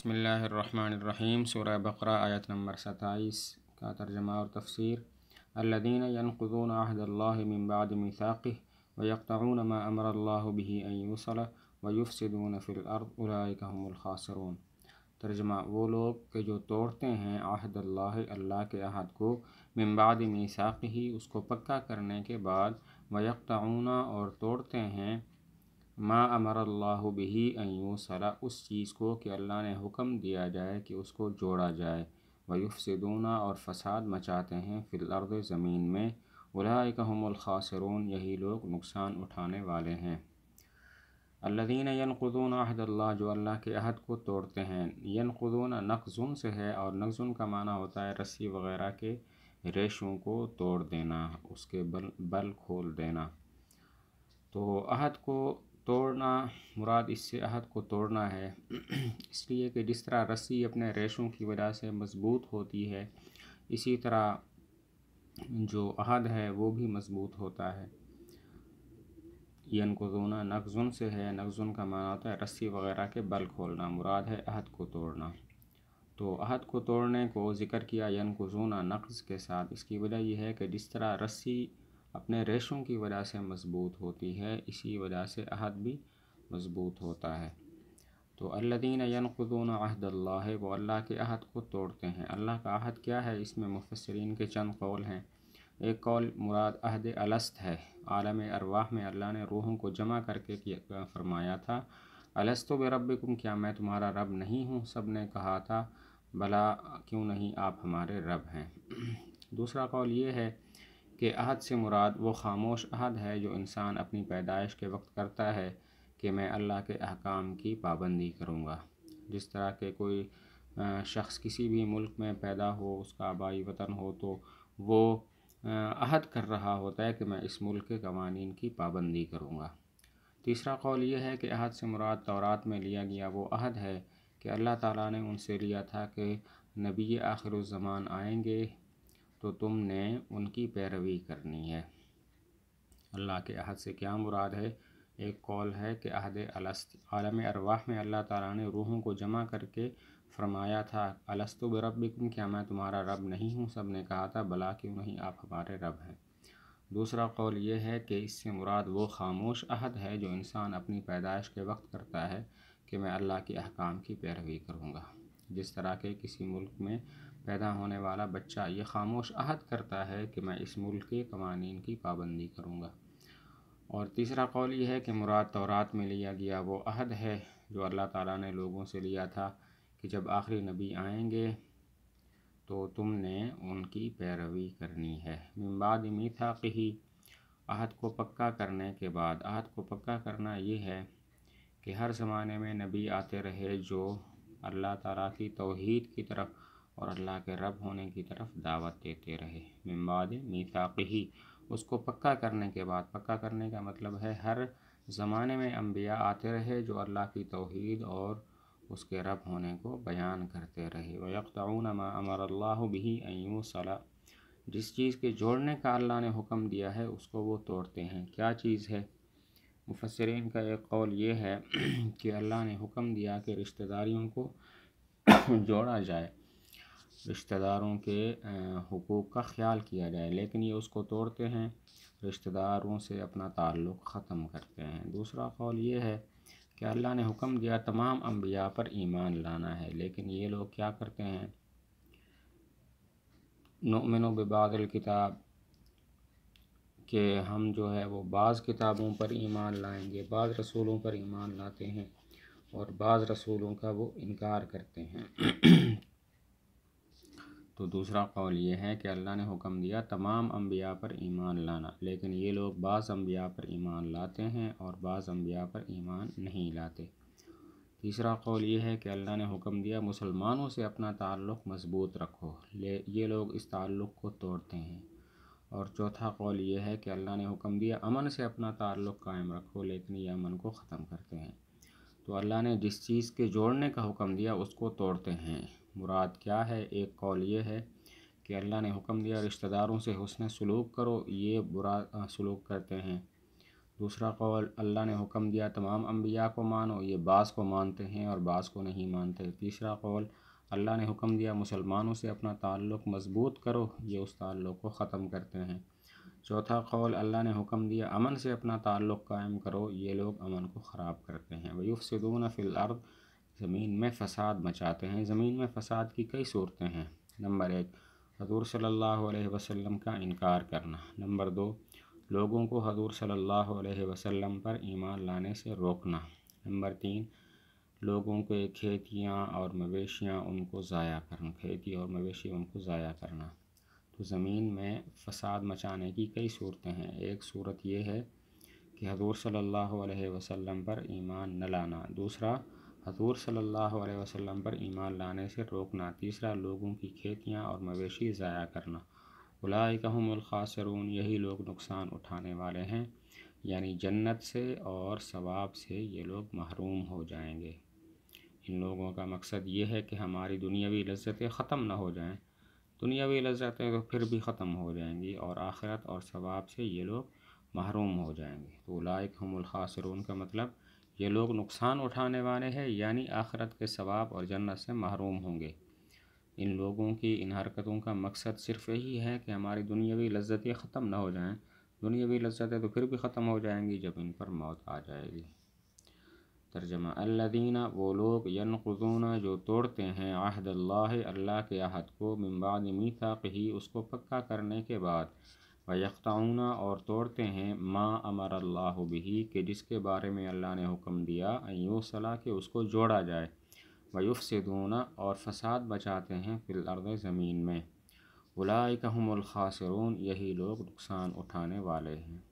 بسم اللہ الرحمن الرحیم۔ سورہ بقرہ آیت نمبر 27 کا ترجمہ اور تفسیر۔ الذین ینقضون عہد اللہ من بعد میثاقہ ویقطعون ما امر اللہ بہ ان یوصل ویفسدون فی الارض اولئک ھم الخاسرون۔ ترجمہ: وہ لوگ کہ جو توڑتے ہیں عہد اللہ کے عہد کو، من بعد میثاقہ اس کو پکا کرنے کے بعد، ویقطعون اور توڑتے ہیں، ما امر اللہ بہ ان یوصل اس چیز کو کہ اللہ نے حکم دیا جائے کہ اس کو جوڑا جائے، ویفسدون اور فساد مچاتے ہیں، فی الارض زمین میں، اولئک ھم الخاسرون یہی لوگ نقصان اٹھانے والے ہیں۔ الذین ینقضون عہد اللہ جو اللہ کے عہد کو توڑتے ہیں۔ ینقضون نقض سے ہے، اور نقض کا معنی ہوتا ہے رسی وغیرہ کے ریشوں کو توڑ دینا، اس کے بل کھول دینا۔ تو عہد کو توڑنا مراد اس سے عہد کو توڑنا ہے، اس لیے کہ جس طرح رسی اپنے ریشوں کی وجہ سے مضبوط ہوتی ہے، اسی طرح جو عہد ہے وہ بھی مضبوط ہوتا ہے۔ ینقضون نقض سے ہے، نقض کا معنی ہوتا ہے رسی وغیرہ کے بل کھولنا، مراد ہے عہد کو توڑنا۔ تو عہد کو توڑنے کو ذکر کیا ینقضون نقض کے ساتھ، اس کی وجہ یہ ہے کہ جس طرح رسی اپنے ریشوں کی وجہ سے مضبوط ہوتی ہے، اسی وجہ سے عہد بھی مضبوط ہوتا ہے۔ تو الذین ینقضون عہد اللہ وہ اللہ کے عہد کو توڑتے ہیں۔ اللہ کا عہد کیا ہے؟ اس میں مفسرین کے چند قول ہیں۔ ایک قول مراد عہد الست ہے۔ عالم ارواح میں اللہ نے روحوں کو جمع کر کے فرمایا تھا، الست بربکم کیا میں تمہارا رب نہیں ہوں؟ سب نے کہا تھا بلا، کیوں نہیں، آپ ہمارے رب ہیں۔ دوسرا قول یہ ہے کہ عہد سے مراد وہ خاموش عہد ہے جو انسان اپنی پیدائش کے وقت کرتا ہے کہ میں اللہ کے احکام کی پابندی کروں گا۔ جس طرح کہ کوئی شخص کسی بھی ملک میں پیدا ہو، اس کا آبائی وطن ہو، تو وہ عہد کر رہا ہوتا ہے کہ میں اس ملک کے قوانین کی پابندی کروں گا۔ تیسرا قول یہ ہے کہ عہد سے مراد تورات میں لیا گیا وہ عہد ہے کہ اللہ تعالیٰ نے ان سے لیا تھا کہ نبی آخر الزمان آئیں گے تو تم نے ان کی پیروی کرنی ہے۔ اللہ کے عہد سے کیا مراد ہے؟ ایک قول ہے کہ عہد الست، عالم ارواح میں اللہ تعالیٰ نے روحوں کو جمع کر کے فرمایا تھا الست بربکم کیا میں تمہارا رب نہیں ہوں؟ سب نے کہا تھا بلا، کیوں نہیں، آپ ہمارے رب ہیں۔ دوسرا قول یہ ہے کہ اس سے مراد وہ خاموش عہد ہے جو انسان اپنی پیدائش کے وقت کرتا ہے کہ میں اللہ کے احکام کی پیروی کروں گا۔ جس طرح کہ کسی ملک میں پیدا ہونے والا بچہ یہ خاموش عہد کرتا ہے کہ میں اس ملک کے قوانین کی پابندی کروں گا۔ اور تیسرا قول یہ ہے کہ مراد تورات میں لیا گیا وہ عہد ہے جو اللہ تعالیٰ نے لوگوں سے لیا تھا کہ جب آخری نبی آئیں گے تو تم نے ان کی پیروی کرنی ہے۔ من بعد میثاقہ عہد کو پکا کرنے کے بعد، عہد کو پکا کرنا یہ ہے کہ ہر زمانے میں نبی آتے رہے جو اللہ تعالیٰ کی توحید کی طرف اور اللہ کے رب ہونے کی طرف دعوت دیتے رہے۔ من بعد میثاقہ اس کو پکا کرنے کے بعد، پکا کرنے کا مطلب ہے ہر زمانے میں انبیاء آتے رہے جو اللہ کی توحید اور اس کے رب ہونے کو بیان کرتے رہے۔ وَيَقْطَعُونَ مَا أَمَرَ اللَّهُ بِهِ أَن يُوصَلَ جس چیز کے جوڑنے کا اللہ نے حکم دیا ہے اس کو وہ توڑتے ہیں۔ کیا چیز ہے؟ مفسرین کا ایک قول یہ ہے کہ اللہ نے حکم دیا کہ رشتہ داریوں کو جوڑا جائے، رشتہ داروں کے حقوق کا خیال کیا جائے، لیکن یہ اس کو توڑتے ہیں، رشتہ داروں سے اپنا تعلق ختم کرتے ہیں۔ دوسرا قول یہ ہے کہ اللہ نے حکم دیا تمام انبیاء پر ایمان لانا ہے، لیکن یہ لوگ کیا کرتے ہیں، نؤمن ببعض الکتاب کہ ہم جو ہے وہ بعض کتابوں پر ایمان لائیں گے، بعض رسولوں پر ایمان لاتے ہیں اور بعض رسولوں کا وہ انکار کرتے ہیں۔ تو دوسرا قول یہ ہے کہ اللہ نے حکم دیا تمام انبیاء پر ایمان لانا، لیکن یہ لوگ بعض انبیاء پر ایمان لاتے ہیں اور بعض انبیاء پر ایمان نہیں لاتے۔ تیسرا قول یہ ہے کہ اللہ نے حکم دیا مسلمانوں سے اپنا تعلق مضبوط رکھو، یہ لوگ اس تعلق کو توڑتے ہیں۔ اور چوتھا قول یہ ہے کہ اللہ نے حکم دیا امن سے اپنا تعلق قائم رکھو، لیکن یہ امن کو ختم کرتے ہیں۔ تو اللہ نے جس چیز کے جوڑنے کا حکم دیا اس کو توڑتے ہیں۔ مراد کیا ہے؟ ایک قول یہ ہے کہ اللہ نے حکم دیا رشتہ داروں سے حسن سلوک کرو، یہ برا سلوک کرتے ہیں۔ دوسرا قول اللہ نے حکم دیا تمام انبیاء کو مانو، یہ بعض کو مانتے ہیں اور بعض کو نہیں مانتے۔ تیسرا قول اللہ نے حکم دیا مسلمانوں سے اپنا تعلق مضبوط کرو، یہ اس تعلق کو ختم کرتے ہیں۔ چوتھا قول اللہ نے حکم دیا امن سے اپنا تعلق قائم کرو، یہ لوگ امن کو خراب کرتے ہیں۔ وَيُفْسِدُونَ فِي الْأَرْضِ، زمین میں فساد مچاتے ہیں۔ زمین میں فساد کی کئی صورتیں ہیں۔ نمبر 1، حضور صلی اللہ علیہ وسلم کا انکار کرنا۔ نمبر 2، لوگوں کو حضور صلی اللہ علیہ وسلم پر ایمان لانے سے روکنا۔ نمبر 3، لوگوں کے کھیتیاں اور مویشیاں ان کو ضائع کرنا، کھیتی اور مویشی ان کو ضائع کرنا۔ تو زمین میں فساد مچانے کی کئی صورتیں ہیں۔ ایک صورت یہ ہے کہ حضور صلی اللہ علیہ وسلم پر ایمان نہ لانا۔ دوسرا، حضور صلی اللہ علیہ وسلم پر ایمان لانے سے روکنا۔ تیسرا، لوگوں کی کھیتیاں اور مویشی ضائع کرنا۔ اولئک ھم الخاسرون، یہی لوگ نقصان اٹھانے والے ہیں، یعنی جنت سے اور ثواب سے یہ لوگ محروم ہو جائیں گے۔ ان لوگوں کا مقصد یہ ہے کہ ہماری دنیاوی لذتیں ختم نہ ہو جائیں، دنیاوی لذتیں تو پھر بھی ختم ہو جائیں گی اور آخرت اور ثواب سے یہ لوگ محروم ہو جائیں گے۔ تو اولئک ھم الخاسرون کا مطلب یہ لوگ نقصان اٹھانے والے ہیں، یعنی آخرت کے ثواب اور جنت سے محروم ہوں گے۔ ان لوگوں کی ان حرکتوں کا مقصد صرف یہی ہے کہ ہماری دنیاوی لذتیں ختم نہ ہو جائیں، دنیاوی لذتیں تو پھر بھی ختم ہو جائیں گی جب ان پر موت آ جائے گی۔ ترجمہ، الذین، وہ لوگ، ینقضون، جو توڑتے ہیں، عہد اللہ، اللہ کے عہد کو، من بعد میثاقہ، اس کو پکا کرنے کے بعد، ویقطعون، اور توڑتے ہیں، ما امر اللہ بہ، کہ جس کے بارے میں اللہ نے حکم دیا، ان یوصل، کہ اس کو جوڑا جائے، ویفسدون، اور فساد بچاتے ہیں، فی الارض، زمین میں۔ اولئک ھم الخاسرون، یہی لوگ نقصان اٹھانے والے ہیں۔